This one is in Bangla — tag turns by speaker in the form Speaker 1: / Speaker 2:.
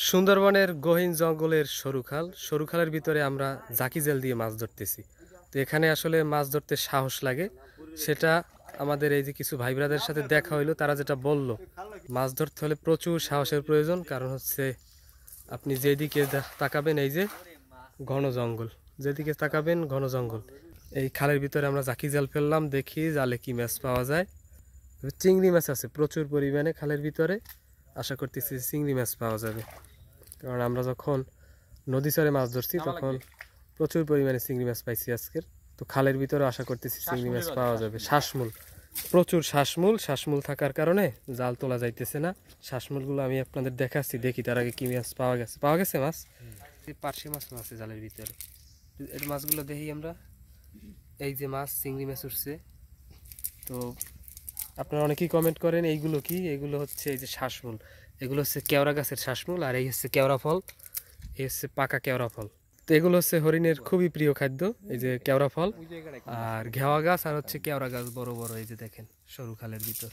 Speaker 1: সুন্দরবনের গহীন জঙ্গলের সরু খালের ভিতরে আমরা জাকি জাল দিয়ে মাছ ধরতেছি। তো এখানে আসলে মাছ ধরতে সাহস লাগে, সেটা আমাদের এই যে কিছু ভাই ব্রাদের সাথে দেখা হইলো, তারা যেটা বলল, মাছ ধরতে হলে প্রচুর সাহসের প্রয়োজন। কারণ হচ্ছে আপনি যেদিকে তাকাবেন এই যে ঘন জঙ্গল, যেদিকে তাকাবেন ঘন জঙ্গল। এই খালের ভিতরে আমরা জাকি জাল ফেললাম, দেখি জালে কি মাছ পাওয়া যায়। চিংড়ি মাছ আছে প্রচুর পরিমাণে খালের ভিতরে, আশা করতেছি চিংড়ি মাছ পাওয়া যাবে। কারণ আমরা যখন নদী চরে মাছ ধরছি তখন প্রচুর পরিমাণে চিংড়ি মাছ পাইছি আজকের। তো খালের ভিতরে আশা করতেছি চিংড়ি মাছ পাওয়া যাবে। শ্বাসমূল, প্রচুর শ্বাসমূল থাকার কারণে জাল তোলা যাইতেছে না। শ্বাসমূলগুলো আমি আপনাদের দেখাচ্ছি, দেখি তার আগে কি মাছ পাওয়া গেছে মাছ। পার্শে মাছ আছে জালের ভিতরে, এই মাছগুলো দেখি আমরা। এই যে মাছ, চিংড়ি মাছ উঠছে। তো আপনারা অনেকেই কমেন্ট করেন এইগুলো কি, এগুলো হচ্ছে এই যে শ্বাসমূল, এগুলো হচ্ছে কেওড়া গাছের শ্বাসমূল, আর এই হচ্ছে কেওড়া ফল, এই হচ্ছে পাকা কেওড়া ফল। তো এগুলো হচ্ছে হরিণের খুবই প্রিয় খাদ্য, এই যে কেওড়া ফল আর ঘেওয়া গাছ, আর হচ্ছে কেওড়া গাছ বড় বড়, এই যে দেখেন সরু খালের ভিতর।